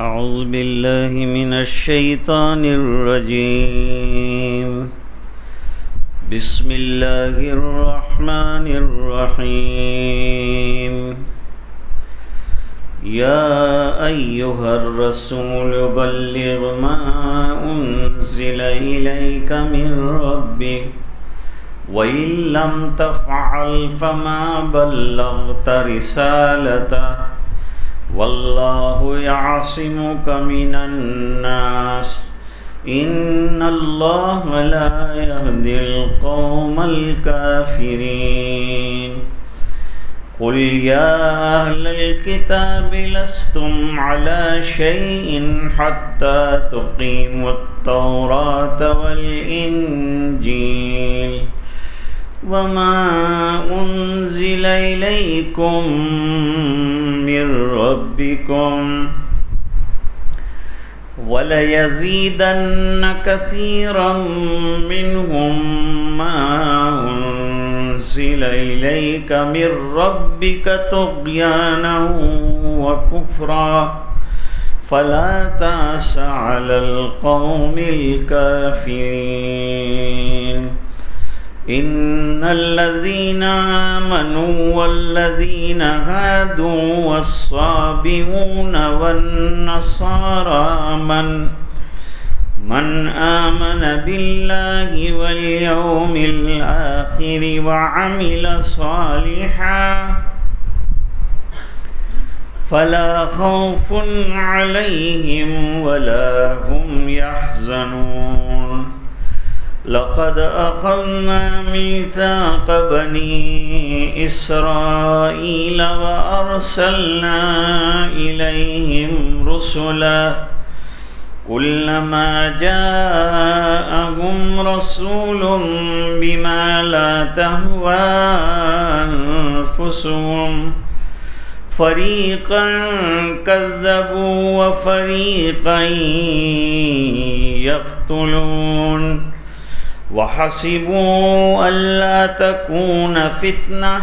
أعوذ بالله من الشيطان الرجيم. بسم الله الرحمن الرحيم. يا أيها الرسول بلغ ما أنزل إليك من ربك وإن لم تفعل فما بلغت رسالته والله يعصمك من الناس إن الله لا يهدي القوم الكافرين. قل يا أهل الكتاب لستم على شيء حتى تقيموا التوراة والإنجيل وما أنزل إليكم من ربكم وليزيدن كثيرا منهم ما أنزل إليك من ربك طغيانا وكفرا فلا تأس على القوم الكافرين. إن الذين آمنوا والذين هادوا والصابئون والنصارى من آمن بالله واليوم الآخر وعمل صالحا فلا خوف عليهم ولا هم يحزنون. لقد أخذنا ميثاق بني إسرائيل وأرسلنا إليهم رسلا كلما جاءهم رسول بما لا تهوى أنفسهم فريقا كذبوا وفريقا يقتلون وحسبوا ألا تكون فتنة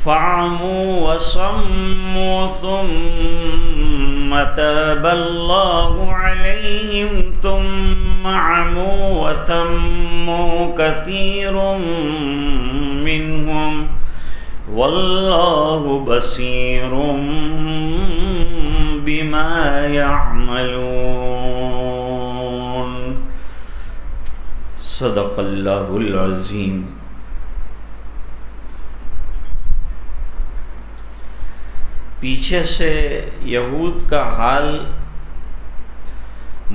فعموا وصموا ثم تاب الله عليهم ثم عموا وثموا كثير منهم والله بصير بما يعملون. صدق اللہ العظیم. پیچھے سے یہود کا حال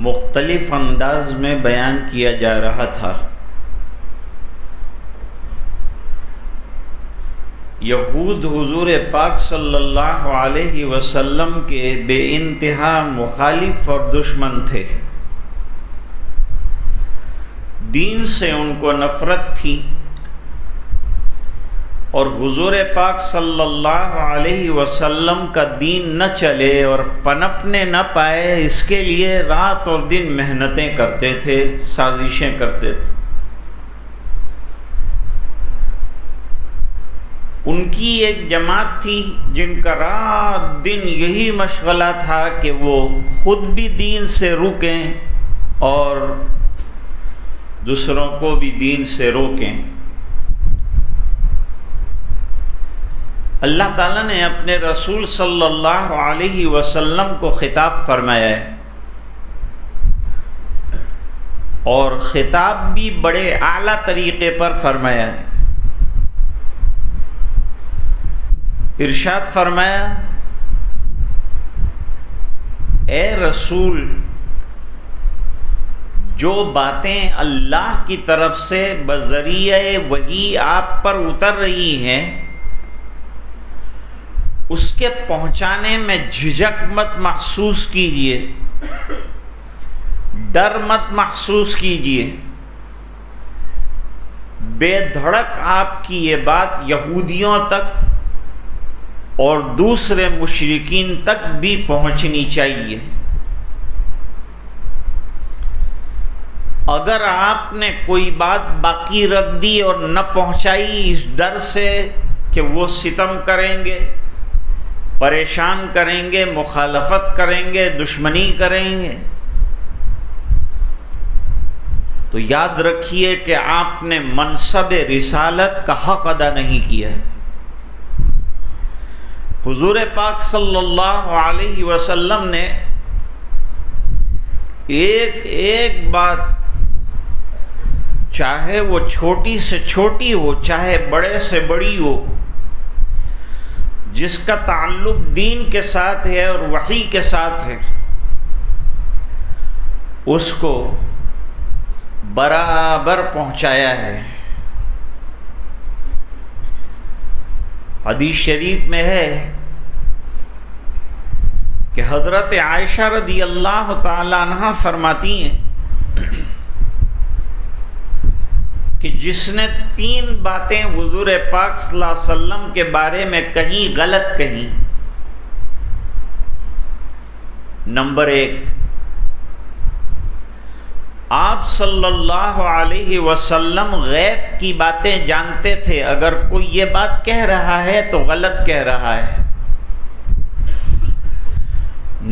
مختلف انداز میں بیان کیا جا رہا تھا. یہود حضور پاک صلی اللہ علیہ وسلم کے بے انتہا مخالف اور دشمن تھے. دین سے ان کو نفرت تھی اور حضور پاک صلی اللہ علیہ وسلم کا دین نہ چلے اور پنپنے نہ پائے، اس کے لیے رات اور دن محنتیں کرتے تھے، سازشیں کرتے تھے. ان کی ایک جماعت تھی جن کا رات دن یہی مشغلہ تھا کہ وہ خود بھی دین سے رکیں اور دوسروں کو بھی دین سے روکیں. اللہ تعالیٰ نے اپنے رسول صلی اللہ علیہ وسلم کو خطاب فرمایا ہے اور خطاب بھی بڑے اعلیٰ طریقے پر فرمایا ہے. ارشاد فرمایا، اے رسول، جو باتیں اللہ کی طرف سے بذریعہ وحی آپ پر اتر رہی ہیں اس کے پہنچانے میں جھجک مت محسوس کیجیے، ڈر مت محسوس کیجیے. بے دھڑک آپ کی یہ بات یہودیوں تک اور دوسرے مشرکین تک بھی پہنچنی چاہیے. اگر آپ نے کوئی بات باقی رکھ دی اور نہ پہنچائی اس ڈر سے کہ وہ ستم کریں گے پریشان کریں گے، مخالفت کریں گے، دشمنی کریں گے، تو یاد رکھیے کہ آپ نے منصب رسالت کا حق ادا نہیں کیا۔ حضور پاک صلی اللہ علیہ وسلم نے ایک ایک بات، چاہے وہ چھوٹی سے چھوٹی ہو، چاہے بڑے سے بڑی ہو، جس کا تعلق دین کے ساتھ ہے اور وحی کے ساتھ ہے، اس کو برابر پہنچایا ہے۔ حدیث شریف میں ہے کہ حضرت عائشہ رضی اللہ تعالی عنہا فرماتی ہیں کہ جس نے 3 باتیں حضور پاک صلی اللہ علیہ وسلم کے بارے میں کہیں غلط کہیں، نمبر 1، آپ صلی اللہ علیہ وسلم غیب کی باتیں جانتے تھے، اگر کوئی یہ بات کہہ رہا ہے تو غلط کہہ رہا ہے۔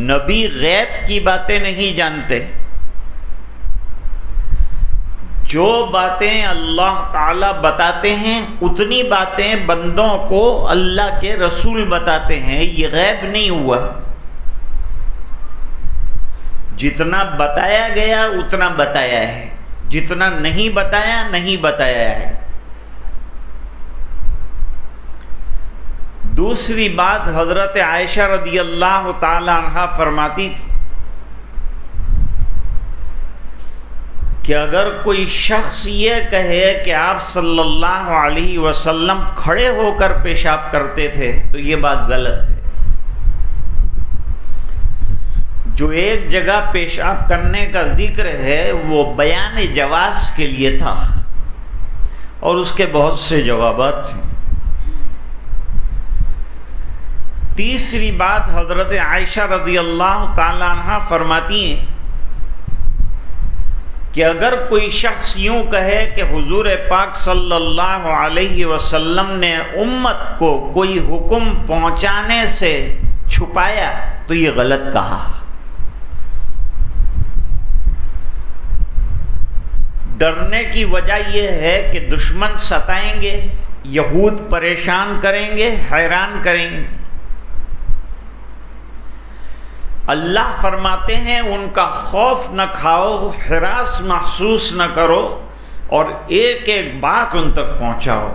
نبی غیب کی باتیں نہیں جانتے، جو باتیں اللہ تعالی بتاتے ہیں اتنی باتیں بندوں کو اللہ کے رسول بتاتے ہیں، یہ غیب نہیں ہوا۔ جتنا بتایا گیا اتنا بتایا ہے، جتنا نہیں بتایا نہیں بتایا ہے۔ دوسری بات، حضرت عائشہ رضی اللہ تعالی عنہا فرماتی تھی کہ اگر کوئی شخص یہ کہے کہ آپ صلی اللہ علیہ وسلم کھڑے ہو کر پیشاب کرتے تھے تو یہ بات غلط ہے۔ جو ایک جگہ پیشاب کرنے کا ذکر ہے وہ بیان جواز کے لیے تھا، اور اس کے بہت سے جوابات تھے۔ تیسری بات، حضرت عائشہ رضی اللہ تعالی عنہ فرماتی ہیں کہ اگر کوئی شخص یوں کہے کہ حضور پاک صلی اللہ علیہ وسلم نے امت کو کوئی حکم پہنچانے سے چھپایا تو یہ غلط کہا۔ ڈرنے کی وجہ یہ ہے کہ دشمن ستائیں گے، یہود پریشان کریں گے، حیران کریں گے۔ اللہ فرماتے ہیں ان کا خوف نہ کھاؤ، ہراس محسوس نہ کرو، اور ایک ایک بات ان تک پہنچاؤ۔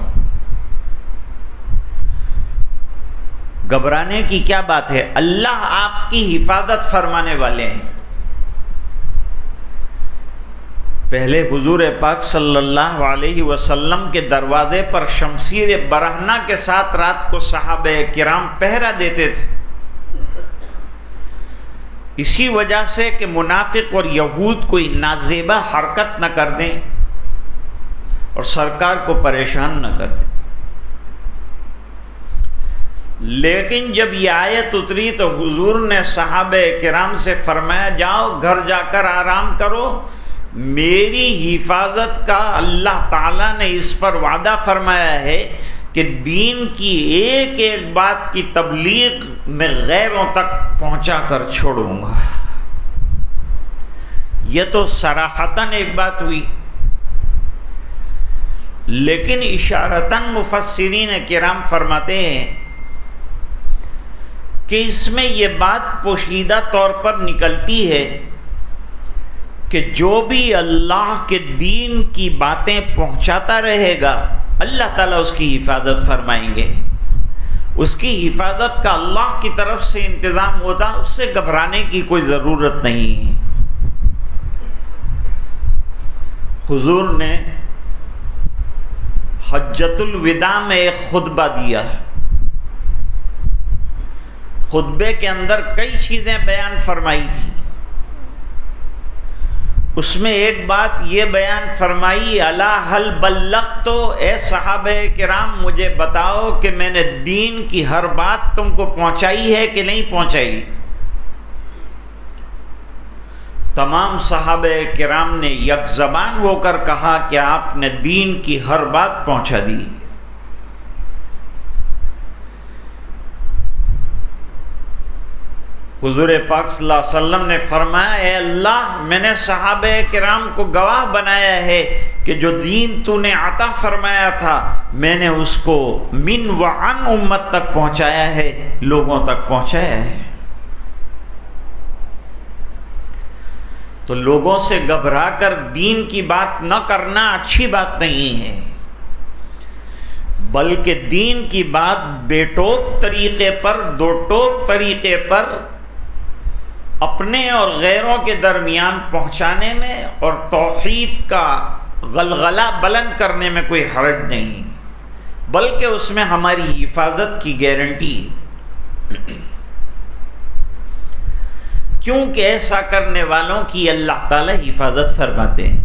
گھبرانے کی کیا بات ہے؟ اللہ آپ کی حفاظت فرمانے والے ہیں۔ پہلے حضور پاک صلی اللہ علیہ وسلم کے دروازے پر شمشیر برہنہ کے ساتھ رات کو صحابہ کرام پہرا دیتے تھے، اسی وجہ سے کہ منافق اور یہود کوئی نازیبہ حرکت نہ کر دیں اور سرکار کو پریشان نہ کر دیں۔ لیکن جب یہ آیت اتری تو حضور نے صحابہ کرام سے فرمایا جاؤ گھر جا کر آرام کرو، میری حفاظت کا اللہ تعالیٰ نے اس پر وعدہ فرمایا ہے کہ دین کی ایک ایک بات کی تبلیغ میں غیروں تک پہنچا کر چھوڑوں گا۔ یہ تو صراحتاً ایک بات ہوئی، لیکن اشارتاً مفسرین کرام فرماتے ہیں کہ اس میں یہ بات پوشیدہ طور پر نکلتی ہے کہ جو بھی اللہ کے دین کی باتیں پہنچاتا رہے گا اللہ تعالیٰ اس کی حفاظت فرمائیں گے۔ اس کی حفاظت کا اللہ کی طرف سے انتظام ہوتا، اس سے گھبرانے کی کوئی ضرورت نہیں ہے۔ حضور نے حجۃ الوداع میں ایک خطبہ دیا، خطبے کے اندر کئی چیزیں بیان فرمائی تھی۔ اس میں ایک بات یہ بیان فرمائی، الا هل بلغت، اے صحابہ کرام مجھے بتاؤ کہ میں نے دین کی ہر بات تم کو پہنچائی ہے کہ نہیں پہنچائی؟ تمام صحابہ کرام نے یک زبان ہو کر کہا کہ آپ نے دین کی ہر بات پہنچا دی۔ حضور پاک صلی اللہ علیہ وسلم نے فرمایا اے اللہ میں نے صحابہ کرام کو گواہ بنایا ہے کہ جو دین تو نے عطا فرمایا تھا میں نے اس کو من و عن امت تک پہنچایا ہے، لوگوں تک پہنچایا ہے۔ تو لوگوں سے گھبرا کر دین کی بات نہ کرنا اچھی بات نہیں ہے، بلکہ دین کی بات بے ٹوک طریقے پر، دو ٹوک طریقے پر اپنے اور غیروں کے درمیان پہنچانے میں اور توحید کا غلغلہ بلند کرنے میں کوئی حرج نہیں، بلکہ اس میں ہماری حفاظت کی گارنٹی، کیونکہ ایسا کرنے والوں کی اللہ تعالی حفاظت فرماتے ہیں۔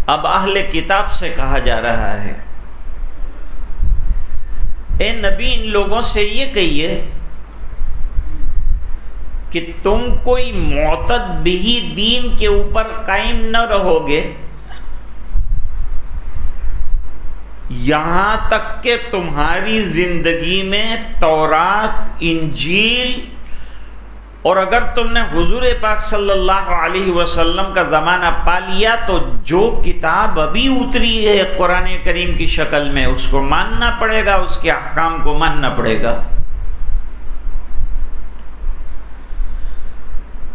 اب اہل کتاب سے کہا جا رہا ہے اے نبی ان لوگوں سے یہ کہیے کہ تم کوئی معتد بھی دین کے اوپر قائم نہ رہو گے یہاں تک کہ تمہاری زندگی میں تورات، انجیل اور اگر تم نے حضور پاک صلی اللہ علیہ وسلم کا زمانہ پا لیا تو جو کتاب ابھی اتری ہے قرآن کریم کی شکل میں اس کو ماننا پڑے گا، اس کے احکام کو ماننا پڑے گا۔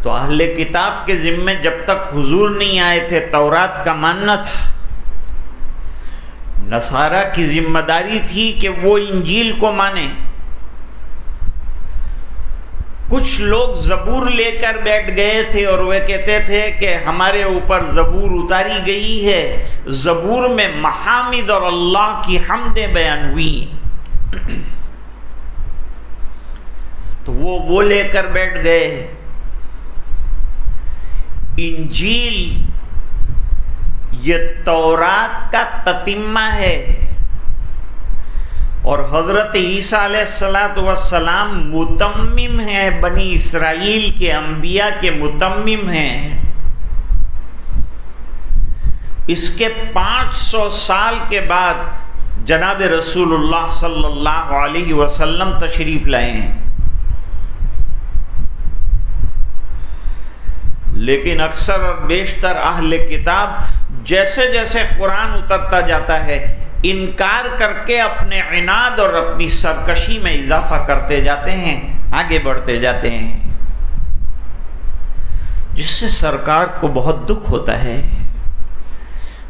تو اہل کتاب کے ذمے جب تک حضور نہیں آئے تھے تورات کا ماننا تھا، نصارہ کی ذمہ داری تھی کہ وہ انجیل کو مانیں۔ کچھ لوگ زبور لے کر بیٹھ گئے تھے اور وہ کہتے تھے کہ ہمارے اوپر زبور اتاری گئی ہے، زبور میں محامد اور اللہ کی حمدیں بیان ہوئی، تو وہ لے کر بیٹھ گئے۔ انجیل یہ تورات کا تتمہ ہے، اور حضرت عیسیٰ علیہ السلام متمم ہیں، بنی اسرائیل کے انبیاء کے متمم ہیں۔ اس کے 500 سال کے بعد جناب رسول اللہ صلی اللہ علیہ وسلم تشریف لائے ہیں، لیکن اکثر اور بیشتر اہل کتاب جیسے جیسے قرآن اترتا جاتا ہے انکار کر کے اپنے عناد اور اپنی سرکشی میں اضافہ کرتے جاتے ہیں، آگے بڑھتے جاتے ہیں، جس سے سرکار کو بہت دکھ ہوتا ہے۔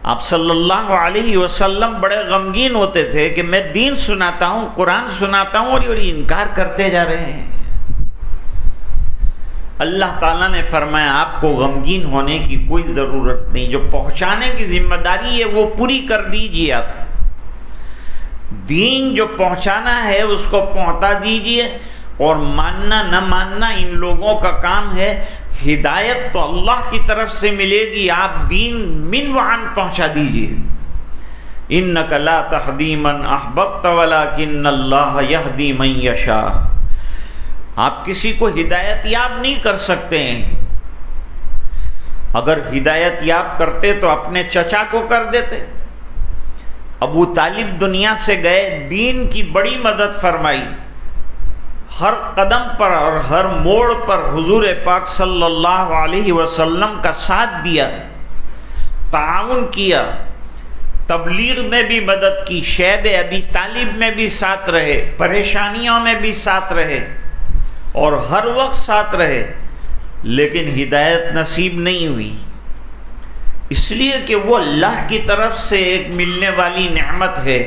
آپ صلی اللہ علیہ وسلم بڑے غمگین ہوتے تھے کہ میں دین سناتا ہوں، قرآن سناتا ہوں اور یہ انکار کرتے جا رہے ہیں۔ اللہ تعالیٰ نے فرمایا آپ کو غمگین ہونے کی کوئی ضرورت نہیں، جو پہنچانے کی ذمہ داری ہے وہ پوری کر دیجیے۔ آپ دین جو پہنچانا ہے اس کو پہنچا دیجیے، اور ماننا نہ ماننا ان لوگوں کا کام ہے۔ ہدایت تو اللہ کی طرف سے ملے گی، آپ دین من وعن پہنچا دیجیے۔ انک لا تہدی من احببت ولکن اللہ یہدی من یشاء۔ آپ کسی کو ہدایت یاب نہیں کر سکتے ہیں، اگر ہدایت یاب کرتے تو اپنے چچا کو کر دیتے۔ ابو طالب دنیا سے گئے، دین کی بڑی مدد فرمائی، ہر قدم پر اور ہر موڑ پر حضور پاک صلی اللہ علیہ وسلم کا ساتھ دیا، تعاون کیا، تبلیغ میں بھی مدد کی، شیب ابی طالب میں بھی ساتھ رہے، پریشانیوں میں بھی ساتھ رہے اور ہر وقت ساتھ رہے، لیکن ہدایت نصیب نہیں ہوئی، اس لیے کہ وہ اللہ کی طرف سے ایک ملنے والی نعمت ہے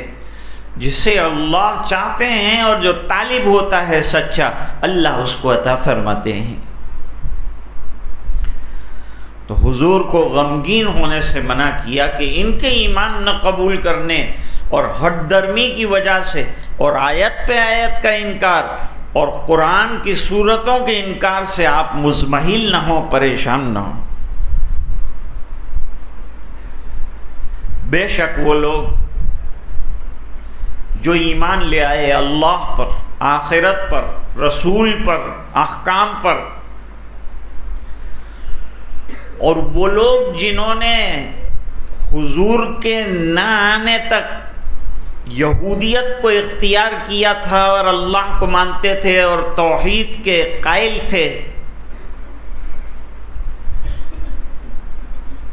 جسے اللہ چاہتے ہیں، اور جو طالب ہوتا ہے سچا اللہ اس کو عطا فرماتے ہیں۔ تو حضور کو غمگین ہونے سے منع کیا کہ ان کے ایمان نہ قبول کرنے اور ہٹ درمی کی وجہ سے اور آیت پہ آیت کا انکار اور قرآن کی صورتوں کے انکار سے آپ مزمحل نہ ہوں، پریشان نہ ہوں۔ بے شک وہ لوگ جو ایمان لے آئے اللہ پر، آخرت پر، رسول پر، احکام پر، اور وہ لوگ جنہوں نے حضور کے نہ آنے تک یہودیت کو اختیار کیا تھا اور اللہ کو مانتے تھے اور توحید کے قائل تھے،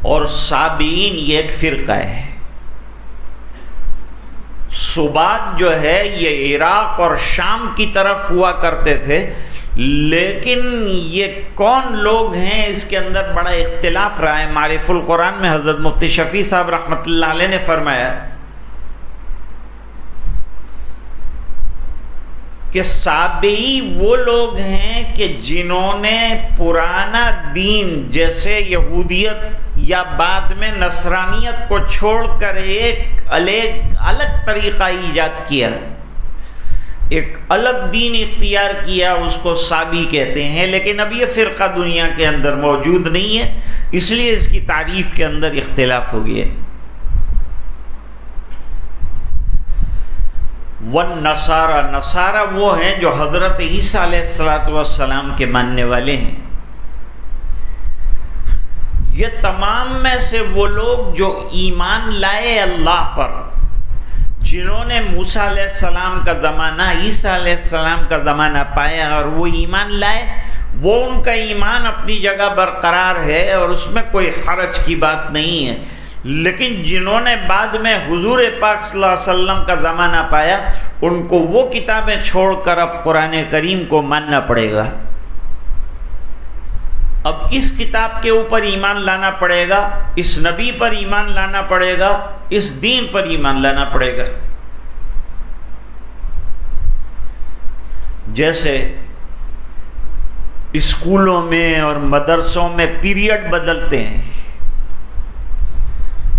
اور سابعین یہ ایک فرقہ ہے۔ صبات جو ہے یہ عراق اور شام کی طرف ہوا کرتے تھے، لیکن یہ کون لوگ ہیں اس کے اندر بڑا اختلاف رہا ہے۔ معارف القرآن میں حضرت مفتی شفیع صاحب رحمۃ اللہ علیہ نے فرمایا کہ سابعی وہ لوگ ہیں کہ جنہوں نے پرانا دین جیسے یہودیت یا بعد میں نصرانیت کو چھوڑ کر ایک الگ طریقہ ایجاد کیا، ایک الگ دین اختیار کیا، اس کو سابی کہتے ہیں۔ لیکن اب یہ فرقہ دنیا کے اندر موجود نہیں ہے، اس لیے اس کی تعریف کے اندر اختلاف ہو گیا۔ والنصارى، نصارہ وہ ہیں جو حضرت عیسیٰ علیہ السلام کے ماننے والے ہیں۔ یہ تمام میں سے وہ لوگ جو ایمان لائے اللہ پر، جنہوں نے موسیٰ علیہ السلام کا زمانہ، عیسیٰ علیہ السلام کا زمانہ پایا اور وہ ایمان لائے، وہ ان کا ایمان اپنی جگہ برقرار ہے اور اس میں کوئی حرج کی بات نہیں ہے۔ لیکن جنہوں نے بعد میں حضور پاک صلی اللہ علیہ وسلم کا زمانہ پایا، ان کو وہ کتابیں چھوڑ کر اب قرآن کریم کو ماننا پڑے گا۔ اب اس کتاب کے اوپر ایمان لانا پڑے گا، اس نبی پر ایمان لانا پڑے گا، اس دین پر ایمان لانا پڑے گا۔ جیسے اسکولوں میں اور مدرسوں میں پیریڈ بدلتے ہیں،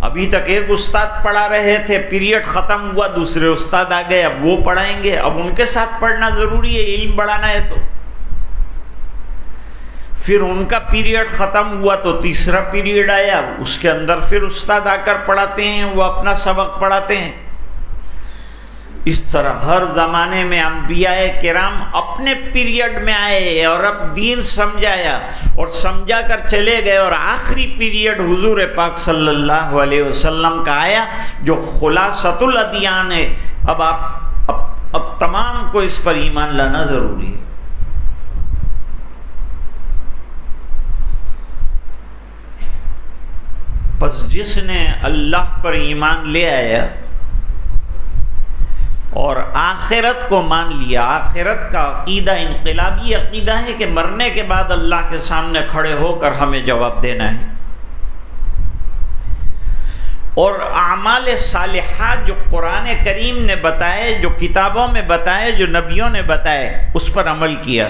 ابھی تک ایک استاد پڑھا رہے تھے، پیریڈ ختم ہوا دوسرے استاد آ گئے، اب وہ پڑھائیں گے، اب ان کے ساتھ پڑھنا ضروری ہے، علم بڑھانا ہے۔ تو پھر ان کا پیریڈ ختم ہوا تو تیسرا پیریڈ آیا، اس کے اندر پھر استاد آ کر پڑھاتے ہیں، وہ اپنا سبق پڑھاتے ہیں۔ اس طرح ہر زمانے میں انبیاء کرام اپنے پیریڈ میں آئے اور اب دین سمجھایا اور سمجھا کر چلے گئے، اور آخری پیریڈ حضور پاک صلی اللہ علیہ وسلم کا آیا جو خلاصۃ الادیان ہے۔ اب تمام کو اس پر ایمان لانا ضروری ہے۔ پس جس نے اللہ پر ایمان لے آیا اور آخرت کو مان لیا، آخرت کا عقیدہ انقلابی عقیدہ ہے کہ مرنے کے بعد اللہ کے سامنے کھڑے ہو کر ہمیں جواب دینا ہے، اور اعمال صالحات جو قرآن کریم نے بتائے، جو کتابوں میں بتائے، جو نبیوں نے بتائے، اس پر عمل کیا،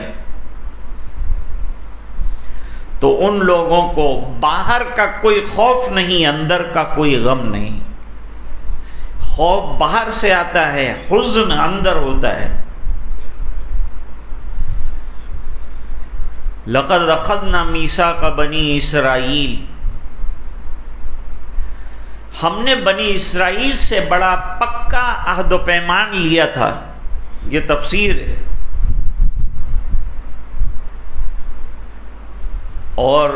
تو ان لوگوں کو باہر کا کوئی خوف نہیں، اندر کا کوئی غم نہیں۔ خوف باہر سے آتا ہے، حزن اندر ہوتا ہے۔ لقد اخذنا میثاق بنی اسرائیل، ہم نے بنی اسرائیل سے بڑا پکا عہد و پیمان لیا تھا۔ یہ تفسیر ہے۔ اور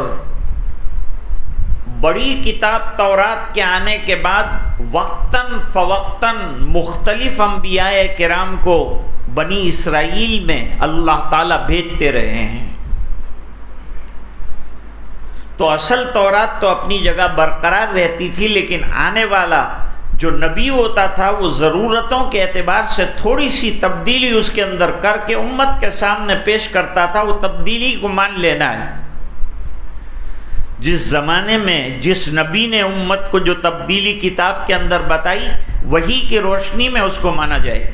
بڑی کتاب تورات کے آنے کے بعد وقتاً فوقتاً مختلف انبیاء کرام کو بنی اسرائیل میں اللہ تعالیٰ بھیجتے رہے ہیں۔ تو اصل تورات تو اپنی جگہ برقرار رہتی تھی، لیکن آنے والا جو نبی ہوتا تھا وہ ضرورتوں کے اعتبار سے تھوڑی سی تبدیلی اس کے اندر کر کے امت کے سامنے پیش کرتا تھا۔ وہ تبدیلی کو مان لینا ہے۔ جس زمانے میں جس نبی نے امت کو جو تبدیلی کتاب کے اندر بتائی، وہی کی روشنی میں اس کو مانا جائے۔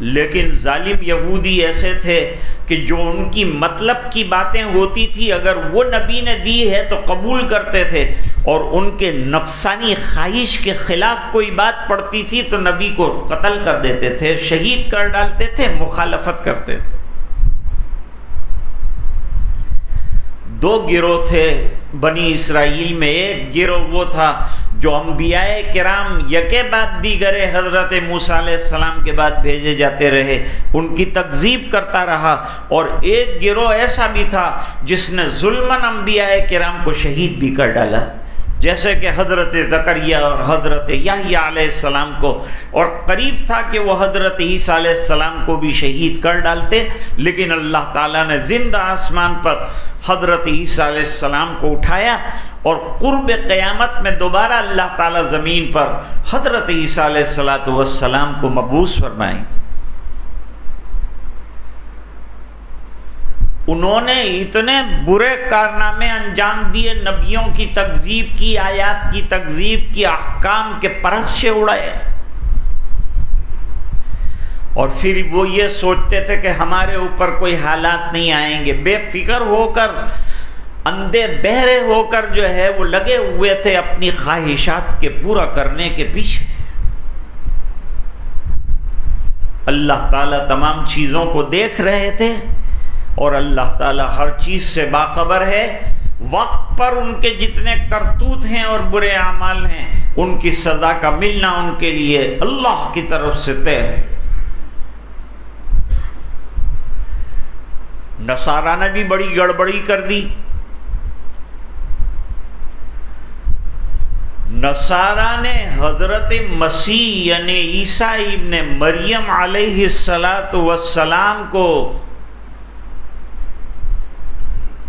لیکن ظالم یہودی ایسے تھے کہ جو ان کی مطلب کی باتیں ہوتی تھی، اگر وہ نبی نے دی ہے تو قبول کرتے تھے، اور ان کے نفسانی خواہش کے خلاف کوئی بات پڑتی تھی تو نبی کو قتل کر دیتے تھے، شہید کر ڈالتے تھے، مخالفت کرتے تھے۔ دو گروہ تھے بنی اسرائیل میں۔ ایک گروہ وہ تھا جو انبیاء کرام یکے بعد دیگرے حضرت موسیٰ علیہ السلام کے بعد بھیجے جاتے رہے، ان کی تکذیب کرتا رہا، اور ایک گروہ ایسا بھی تھا جس نے ظلماً انبیاء کرام کو شہید بھی کر ڈالا۔ جیسے کہ حضرت زکریا اور حضرت یحییٰ علیہ السلام کو، اور قریب تھا کہ وہ حضرت عیسیٰ علیہ السلام کو بھی شہید کر ڈالتے، لیکن اللہ تعالیٰ نے زندہ آسمان پر حضرت عیسیٰ علیہ السلام کو اٹھایا، اور قرب قیامت میں دوبارہ اللہ تعالیٰ زمین پر حضرت عیسیٰ علیہ السلام کو مبعوث فرمائیں۔ انہوں نے اتنے برے کارنامے انجام دیے، نبیوں کی تکذیب کی، آیات کی تکذیب کی، احکام کے پرخچے اڑائے، اور پھر وہ یہ سوچتے تھے کہ ہمارے اوپر کوئی حالات نہیں آئیں گے، بے فکر ہو کر، اندھے بہرے ہو کر جو ہے وہ لگے ہوئے تھے اپنی خواہشات کے پورا کرنے کے پیچھے۔ اللہ تعالیٰ تمام چیزوں کو دیکھ رہے تھے، اور اللہ تعالیٰ ہر چیز سے باخبر ہے۔ وقت پر ان کے جتنے کرتوت ہیں اور برے اعمال ہیں، ان کی سزا کا ملنا ان کے لیے اللہ کی طرف سے طے ہے۔ نصارہ نے بھی بڑی گڑبڑی کر دی۔ نصارہ نے حضرت مسیح یعنی عیسیٰ ابن مریم علیہ السلام کو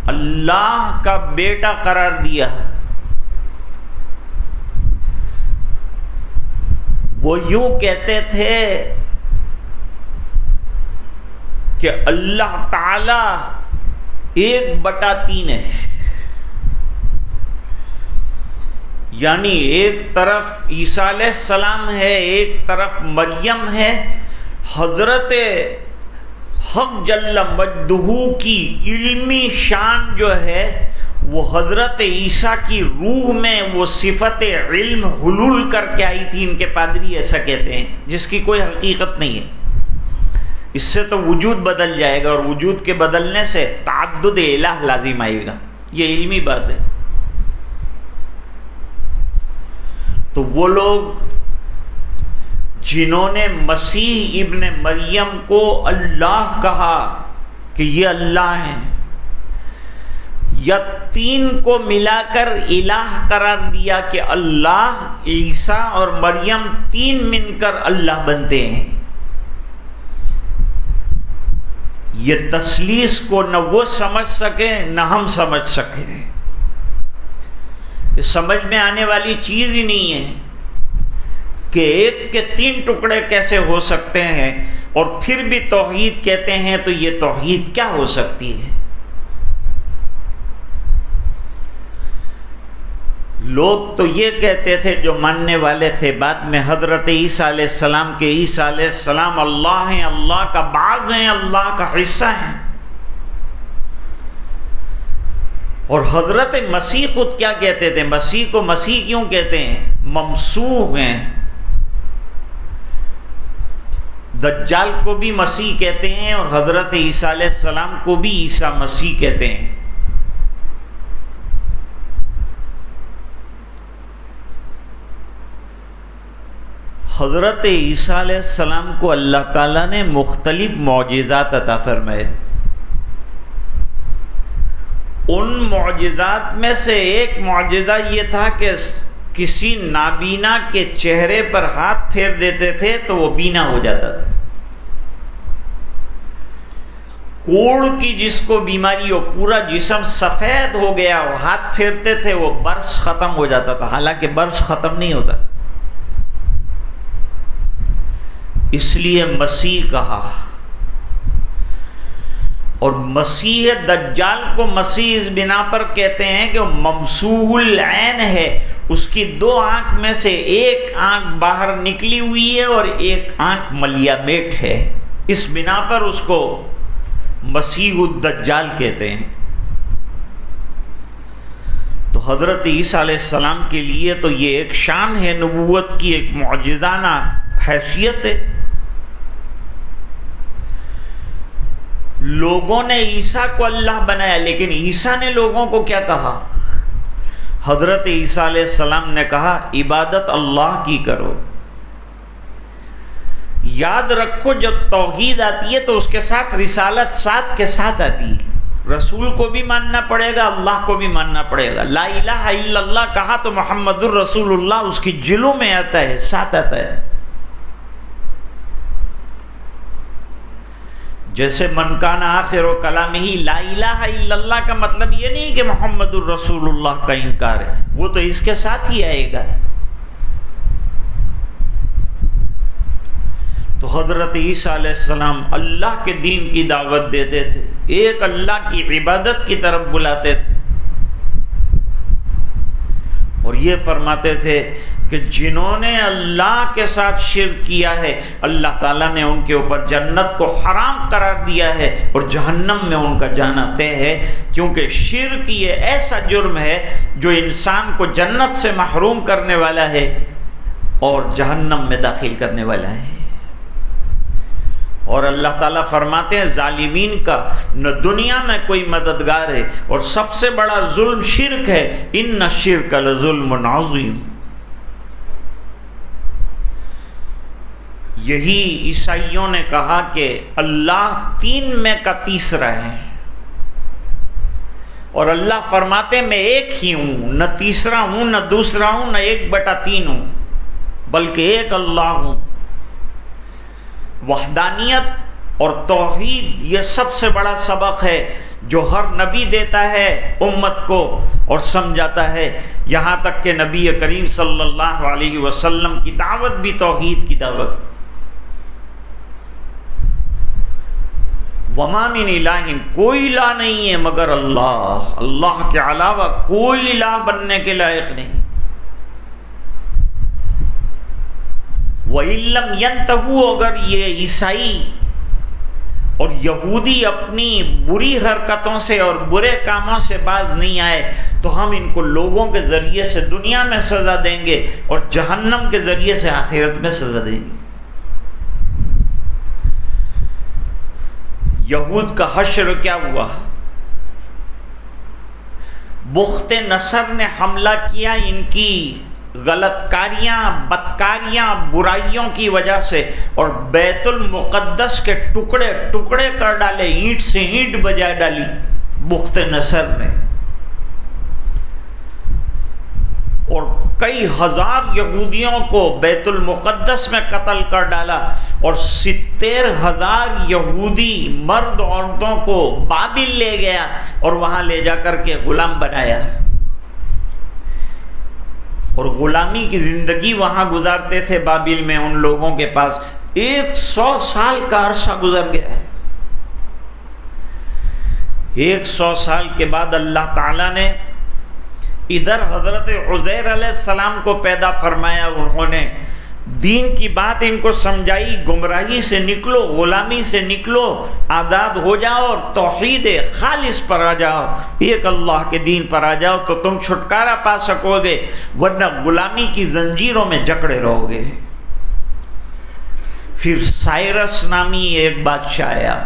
اللہ کا بیٹا قرار دیا۔ وہ یوں کہتے تھے کہ اللہ تعالی 1/3 ہے، یعنی ایک طرف عیسیٰ علیہ السلام ہے، ایک طرف مریم ہے۔ حضرت حق جل مجدہ کی علمی شان جو ہے وہ حضرت عیسیٰ کی روح میں وہ صفت علم حلول کر کے آئی تھی، ان کے پادری ایسا کہتے ہیں، جس کی کوئی حقیقت نہیں ہے۔ اس سے تو وجود بدل جائے گا، اور وجود کے بدلنے سے تعدد الہ لازم آئے گا، یہ علمی بات ہے۔ تو وہ لوگ جنہوں نے مسیح ابن مریم کو اللہ کہا کہ یہ اللہ ہیں، یا 3 کو ملا کر الہ قرار دیا کہ اللہ، عیسیٰ اور مریم 3 مل کر اللہ بنتے ہیں، یہ تثلیث کو نہ وہ سمجھ سکے نہ ہم سمجھ سکے۔ یہ سمجھ میں آنے والی چیز ہی نہیں ہے کہ 1 کے 3 ٹکڑے کیسے ہو سکتے ہیں، اور پھر بھی توحید کہتے ہیں، تو یہ توحید کیا ہو سکتی ہے؟ لوگ تو یہ کہتے تھے جو ماننے والے تھے بعد میں حضرت عیسیٰ علیہ السلام کے، عیسیٰ علیہ السلام اللہ ہیں، اللہ کا بعض ہیں، اللہ کا حصہ ہیں۔ اور حضرت مسیح خود کیا کہتے تھے؟ مسیح کو مسیح کیوں کہتے ہیں؟ ممسوح ہیں۔ دجال کو بھی مسیح کہتے ہیں، اور حضرت عیسیٰ علیہ السلام کو بھی عیسیٰ مسیح کہتے ہیں۔ حضرت عیسیٰ علیہ السلام کو اللہ تعالیٰ نے مختلف معجزات عطا فرمائے۔ ان معجزات میں سے ایک معجزہ یہ تھا کہ کسی نابینا کے چہرے پر ہاتھ پھیر دیتے تھے تو وہ بینا ہو جاتا تھا۔ کوڑ کی جس کو بیماری ہو، پورا جسم سفید ہو گیا، وہ ہاتھ پھیرتے تھے وہ برس ختم ہو جاتا تھا، حالانکہ برس ختم نہیں ہوتا۔ اس لیے مسیح کہا، اور مسیح دجال کو مسیح اس بنا پر کہتے ہیں کہ وہ ممسوح العین ہے، اس کی 2 آنکھ میں سے ایک آنکھ باہر نکلی ہوئی ہے اور ایک آنکھ ملیامیٹ ہے، اس بنا پر اس کو مسیح الدجال کہتے ہیں۔ تو حضرت عیسیٰ علیہ السلام کے لیے تو یہ ایک شان ہے، نبوت کی ایک معجزانہ حیثیت ہے۔ لوگوں نے عیسیٰ کو اللہ بنایا، لیکن عیسیٰ نے لوگوں کو کیا کہا؟ حضرت عیسیٰ علیہ السلام نے کہا عبادت اللہ کی کرو۔ یاد رکھو جب توحید آتی ہے تو اس کے ساتھ رسالت ساتھ کے ساتھ آتی ہے۔ رسول کو بھی ماننا پڑے گا، اللہ کو بھی ماننا پڑے گا۔ لا الہ الا اللہ کہا تو محمد الرسول اللہ اس کی جلوں میں آتا ہے، ساتھ آتا ہے۔ جیسے من کان آخر کلامہ لا الہ الا اللہ کا مطلب یہ نہیں کہ محمد الرسول اللہ کا انکار ہے، وہ تو اس کے ساتھ ہی آئے گا۔ تو حضرت عیسیٰ علیہ السلام اللہ کے دین کی دعوت دیتے تھے، ایک اللہ کی عبادت کی طرف بلاتے تھے، اور یہ فرماتے تھے کہ جنہوں نے اللہ کے ساتھ شرک کیا ہے اللہ تعالیٰ نے ان کے اوپر جنت کو حرام قرار دیا ہے اور جہنم میں ان کا جانا طے ہے، کیونکہ شرک یہ ایسا جرم ہے جو انسان کو جنت سے محروم کرنے والا ہے اور جہنم میں داخل کرنے والا ہے۔ اور اللہ تعالیٰ فرماتے ہیں ظالمین کا نہ دنیا میں کوئی مددگار ہے، اور سب سے بڑا ظلم شرک ہے، ان الشرک لظلم عظیم۔ یہی عیسائیوں نے کہا کہ اللہ تین میں کا تیسرا ہے، اور اللہ فرماتے ہیں میں ایک ہی ہوں، نہ تیسرا ہوں نہ دوسرا ہوں نہ 1/3 ہوں، بلکہ ایک اللہ ہوں۔ وحدانیت اور توحید یہ سب سے بڑا سبق ہے جو ہر نبی دیتا ہے امت کو اور سمجھاتا ہے، یہاں تک کہ نبی کریم صلی اللہ علیہ وسلم کی دعوت بھی توحید کی دعوت۔ وما من الہ، کوئی الہ نہیں ہے مگر اللہ، اللہ کے علاوہ کوئی الہ بننے کے لائق نہیں۔ وَإِن لَّمْ يَنْتَهُوا، اگر یہ عیسائی اور یہودی اپنی بری حرکتوں سے اور برے کاموں سے باز نہیں آئے تو ہم ان کو لوگوں کے ذریعے سے دنیا میں سزا دیں گے اور جہنم کے ذریعے سے آخرت میں سزا دیں گے۔ یہود کا حشر کیا ہوا؟ بخت نصر نے حملہ کیا ان کی غلط کاریاں، بدکاریاں، برائیوں کی وجہ سے، اور بیت المقدس کے ٹکڑے ٹکڑے کر ڈالے، اینٹ سے اینٹ بجا ڈالی بخت نصر نے، اور کئی ہزار یہودیوں کو بیت المقدس میں قتل کر ڈالا، اور 70,000 یہودی مرد عورتوں کو بابل لے گیا اور وہاں لے جا کر کے غلام بنایا، اور غلامی کی زندگی وہاں گزارتے تھے بابل میں۔ ان لوگوں کے پاس 100 سال کا عرصہ گزر گیا۔ 100 سال کے بعد اللہ تعالیٰ نے ادھر حضرت عزیر علیہ السلام کو پیدا فرمایا، انہوں نے دین کی بات ان کو سمجھائی، گمراہی سے نکلو، غلامی سے نکلو، آزاد ہو جاؤ اور توحید خالص پر آ جاؤ، ایک اللہ کے دین پر آ جاؤ تو تم چھٹکارا پا سکو گے، ورنہ غلامی کی زنجیروں میں جکڑے رہو گے۔ پھر سائرس نامی ایک بادشاہ آیا،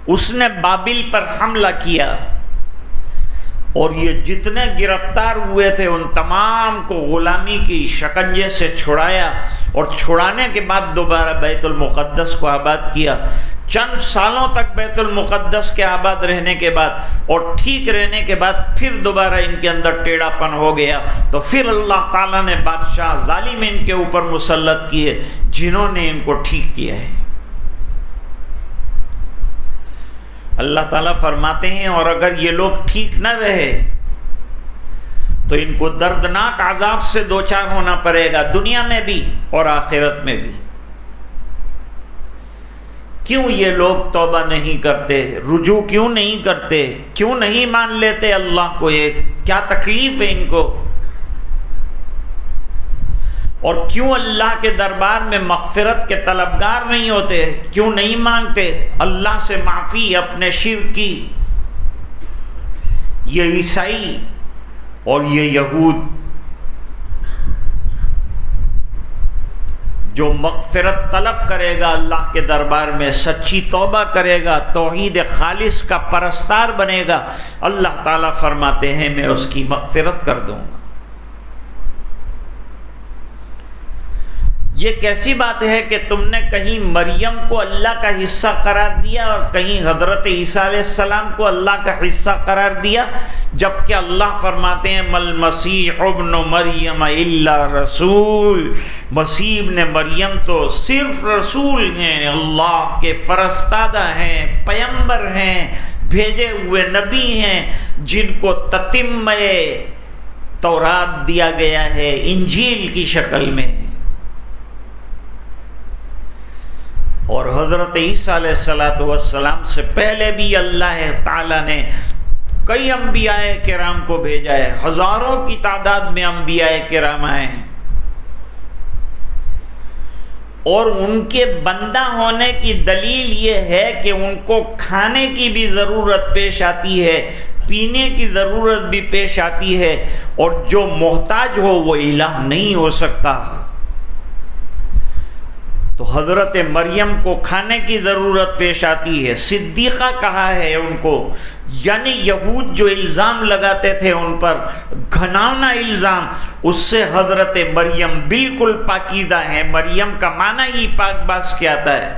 اس نے بابل پر حملہ کیا، اور یہ جتنے گرفتار ہوئے تھے ان تمام کو غلامی کی شکنجے سے چھڑایا، اور چھڑانے کے بعد دوبارہ بیت المقدس کو آباد کیا۔ چند سالوں تک بیت المقدس کے آباد رہنے کے بعد اور ٹھیک رہنے کے بعد پھر دوبارہ ان کے اندر ٹیڑھا پن ہو گیا، تو پھر اللہ تعالیٰ نے بادشاہ ظالم ان کے اوپر مسلط کیے جنہوں نے ان کو ٹھیک کیا ہے۔ اللہ تعالیٰ فرماتے ہیں اور اگر یہ لوگ ٹھیک نہ رہے تو ان کو دردناک عذاب سے دوچار ہونا پڑے گا، دنیا میں بھی اور آخرت میں بھی۔ کیوں یہ لوگ توبہ نہیں کرتے، رجوع کیوں نہیں کرتے، کیوں نہیں مان لیتے اللہ کو؟ ایک کیا تکلیف ہے ان کو؟ اور کیوں اللہ کے دربار میں مغفرت کے طلبگار نہیں ہوتے؟ کیوں نہیں مانگتے اللہ سے معافی اپنے شرک کی؟ یہ عیسائی اور یہ یہود جو مغفرت طلب کرے گا اللہ کے دربار میں، سچی توبہ کرے گا، توحید خالص کا پرستار بنے گا، اللہ تعالیٰ فرماتے ہیں میں اس کی مغفرت کر دوں گا۔ یہ کیسی بات ہے کہ تم نے کہیں مریم کو اللہ کا حصہ قرار دیا اور کہیں حضرت عیسیٰ علیہ السلام کو اللہ کا حصہ قرار دیا، جبکہ اللہ فرماتے ہیں مل مسیح ابن مریم الا رسول، مسیح ابن مریم تو صرف رسول ہیں، اللہ کے فرستادہ ہیں، پیغمبر ہیں، بھیجے ہوئے نبی ہیں، جن کو تتمہ تورات دیا گیا ہے انجیل کی شکل میں۔ اور حضرت عیسیٰ علیہ السلام سے پہلے بھی اللہ تعالیٰ نے کئی انبیاء کرام کو بھیجا ہے، ہزاروں کی تعداد میں انبیاء کرام آئے ہیں، اور ان کے بندہ ہونے کی دلیل یہ ہے کہ ان کو کھانے کی بھی ضرورت پیش آتی ہے، پینے کی ضرورت بھی پیش آتی ہے، اور جو محتاج ہو وہ الہ نہیں ہو سکتا۔ تو حضرت مریم کو کھانے کی ضرورت پیش آتی ہے، صدیقہ کہا ہے ان کو، یعنی یہود جو الزام لگاتے تھے ان پر گھناؤنا الزام، اس سے حضرت مریم بالکل پاکیزہ ہیں۔ مریم کا معنی ہی پاک باز کے آتا ہے۔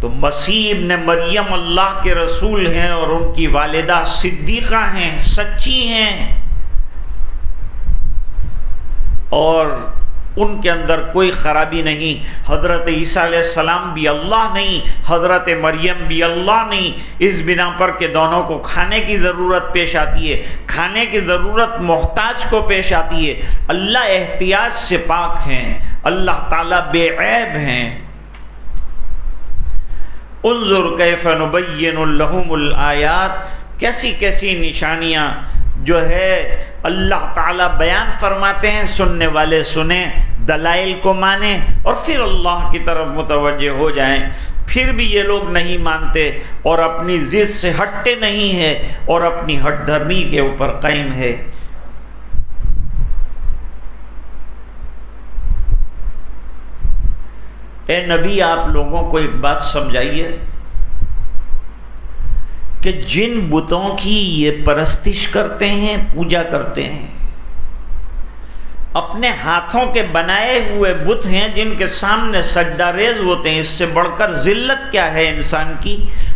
تو مسیح ابن مریم اللہ کے رسول ہیں، اور ان کی والدہ صدیقہ ہیں، سچی ہیں، اور ان کے اندر کوئی خرابی نہیں۔ حضرت عیسیٰ علیہ السلام بھی اللہ نہیں، حضرت مریم بھی اللہ نہیں، اس بنا پر کہ دونوں کو کھانے کی ضرورت پیش آتی ہے، کھانے کی ضرورت محتاج کو پیش آتی ہے۔ اللہ احتیاج سے پاک ہیں، اللہ تعالیٰ بے عیب ہیں۔ انظر کیف نبین لہم الآیات، کیسی کیسی نشانیاں جو ہے اللہ تعالیٰ بیان فرماتے ہیں، سننے والے سنیں، دلائل کو مانیں، اور پھر اللہ کی طرف متوجہ ہو جائیں۔ پھر بھی یہ لوگ نہیں مانتے اور اپنی ضد سے ہٹتے نہیں ہیں اور اپنی ہٹ دھرمی کے اوپر قائم ہے۔ اے نبی، آپ لوگوں کو ایک بات سمجھائیے کہ جن بتوں کی یہ پرستش کرتے ہیں، پوجا کرتے ہیں، اپنے ہاتھوں کے بنائے ہوئے بت ہیں جن کے سامنے سجدہ ریز ہوتے ہیں۔ اس سے بڑھ کر ذلت کیا ہے انسان کی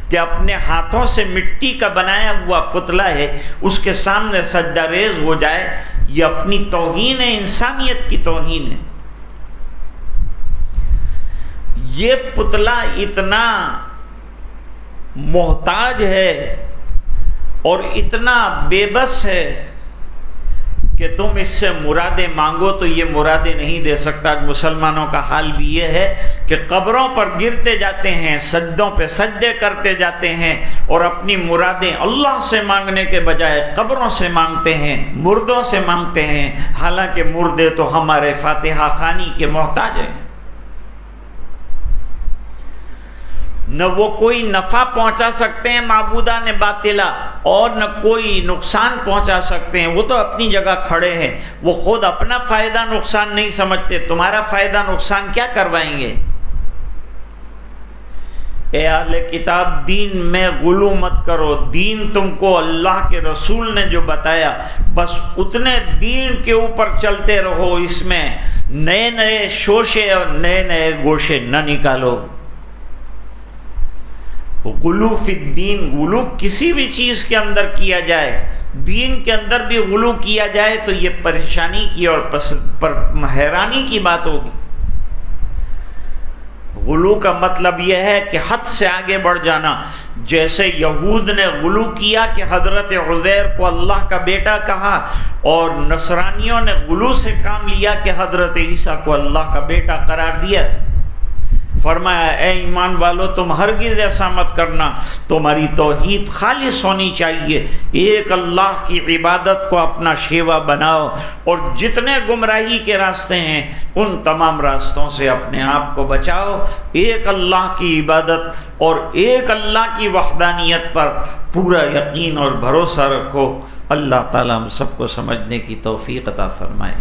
کہ اپنے ہاتھوں سے مٹی کا بنایا ہوا پتلا ہے، اس کے سامنے سجدہ ریز ہو جائے۔ یہ اپنی توہین ہے، انسانیت کی توہین ہے۔ یہ پتلا اتنا محتاج ہے اور اتنا بے بس ہے کہ تم اس سے مرادیں مانگو تو یہ مرادیں نہیں دے سکتا۔ مسلمانوں کا حال بھی یہ ہے کہ قبروں پر گرتے جاتے ہیں، سجدوں پہ سجدے کرتے جاتے ہیں، اور اپنی مرادیں اللہ سے مانگنے کے بجائے قبروں سے مانگتے ہیں، مردوں سے مانگتے ہیں، حالانکہ مردے تو ہمارے فاتحہ خوانی کے محتاج ہیں۔ نہ وہ کوئی نفع پہنچا سکتے ہیں معبودان باطلہ، اور نہ کوئی نقصان پہنچا سکتے ہیں۔ وہ تو اپنی جگہ کھڑے ہیں، وہ خود اپنا فائدہ نقصان نہیں سمجھتے، تمہارا فائدہ نقصان کیا کروائیں گے؟ اے اہل کتاب، دین میں غلو مت کرو۔ دین تم کو اللہ کے رسول نے جو بتایا، بس اتنے دین کے اوپر چلتے رہو، اس میں نئے نئے شوشے اور نئے نئے گوشے نہ نکالو۔ غلو فی الدین، غلو کسی بھی چیز کے اندر کیا جائے، دین کے اندر بھی غلو کیا جائے تو یہ پریشانی کی اور حیرانی کی بات ہوگی۔ غلو کا مطلب یہ ہے کہ حد سے آگے بڑھ جانا۔ جیسے یہود نے غلو کیا کہ حضرت عزیر کو اللہ کا بیٹا کہا، اور نصرانیوں نے غلو سے کام لیا کہ حضرت عیسیٰ کو اللہ کا بیٹا قرار دیا۔ فرمایا اے ایمان والو، تم ہرگز ایسا مت کرنا، تمہاری توحید خالص ہونی چاہیے، ایک اللہ کی عبادت کو اپنا شیوا بناؤ، اور جتنے گمراہی کے راستے ہیں ان تمام راستوں سے اپنے آپ کو بچاؤ۔ ایک اللہ کی عبادت اور ایک اللہ کی وحدانیت پر پورا یقین اور بھروسہ رکھو۔ اللہ تعالیٰ ہم سب کو سمجھنے کی توفیق عطا فرمائے۔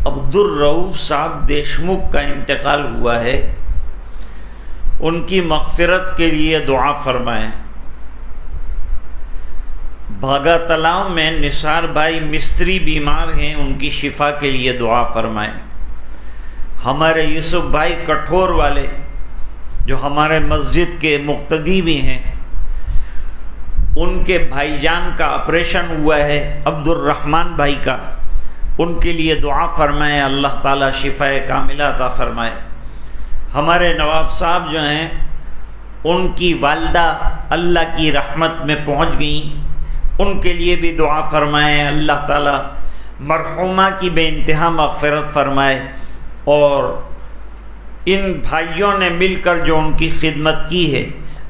عبد الرؤوف صاحب دیشمکھ کا انتقال ہوا ہے۔ ان کی مغفرت کے لیے دعا فرمائیں۔ بھاگا تلاؤ میں نثار بھائی مستری بیمار ہیں، ان کی شفا کے لیے دعا فرمائیں۔ ہمارے یوسف بھائی کٹھور والے جو ہمارے مسجد کے مقتدی بھی ہیں، ان کے بھائی جان کا آپریشن ہوا ہے، عبد الرحمن بھائی کا، ان کے لیے دعا فرمائیں، اللہ تعالیٰ شفا کاملہ عطا فرمائے۔ ہمارے نواب صاحب جو ہیں، ان کی والدہ اللہ کی رحمت میں پہنچ گئیں، ان کے لیے بھی دعا فرمائیں، اللہ تعالیٰ مرحومہ کی بے انتہا مغفرت فرمائے، اور ان بھائیوں نے مل کر جو ان کی خدمت کی ہے،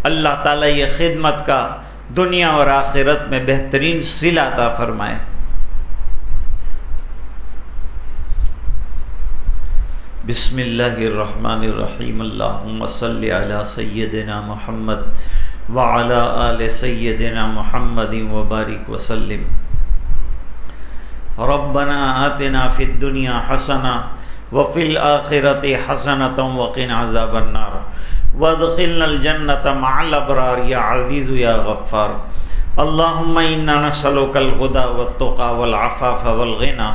اللہ تعالیٰ یہ خدمت کا دنیا اور آخرت میں بہترین صلہ عطا فرمائے۔ بسم اللہ الرحمن الرحیم، اللہم صلی علی سیدنا محمد وعلی آل سیدنا محمد وبارک وسلم۔ ربنا آتنا فی الدنیا حسنہ وفی الآخرۃ حسنۃ وقنا عذاب النار وادخلنا الجنۃ مع الابرار یا عزیز یا غفار۔ اللہم انا نسألک الہدی والتقی والعفاف والغنی،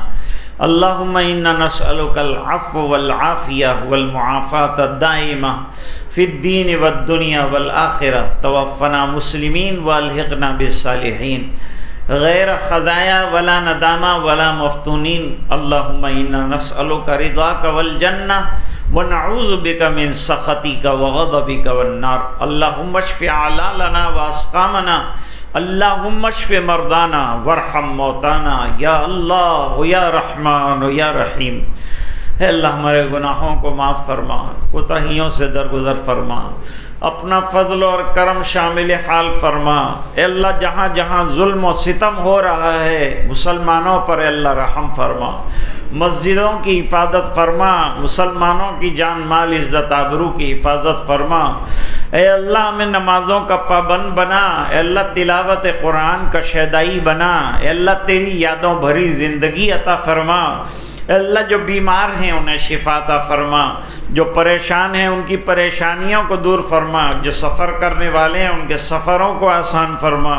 اللہم انا نسألک العفو والعافیہ والمعافاة الدائمہ فی الدین والدنیا والآخرہ، توفنا مسلمین والحقنا بالصالحین، غیر خزایا ولا ندامہ ولا مفتونین۔ اللہم انا نسألک رضاک والجنہ ونعوذ بک من سخطک وغضبک والنار۔ اللہم اشف اعلالنا واسقامنا، اللہم اشف مرضانا وارحم موتانا، یا اللہ یا رحمان یا رحیم۔ اے اللہ ہمارے گناہوں کو معاف فرما، کوتاہیوں سے درگزر فرما، اپنا فضل اور کرم شامل حال فرما۔ اے اللہ جہاں جہاں ظلم و ستم ہو رہا ہے مسلمانوں پر اے اللہ رحم فرما، مسجدوں کی حفاظت فرما، مسلمانوں کی جان مال عزت آبرو کی حفاظت فرما۔ اے اللہ ہمیں نمازوں کا پابند بنا، اے اللہ تلاوت قرآن کا شیدائی بنا، اے اللہ تیری یادوں بھری زندگی عطا فرما۔ اے اللہ جو بیمار ہیں انہیں شفا عطا فرما، جو پریشان ہیں ان کی پریشانیوں کو دور فرما، جو سفر کرنے والے ہیں ان کے سفروں کو آسان فرما۔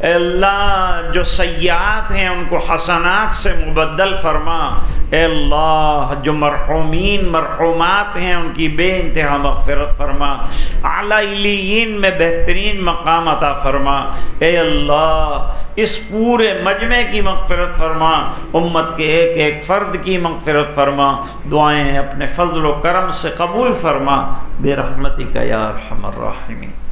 اے اللہ جو سیئات ہیں ان کو حسنات سے مبدل فرما۔ اے اللہ جو مرحومین مرحومات ہیں ان کی بے انتہا مغفرت فرما، اعلیٰ علیین میں بہترین مقام عطا فرما۔ اے اللہ اس پورے مجمع کی مغفرت فرما، امت کے ایک ایک فرد کی مغفرت فرما، دعائیں اپنے فضل و کرم سے قبول فرما، برحمتک یا ارحم الراحمین۔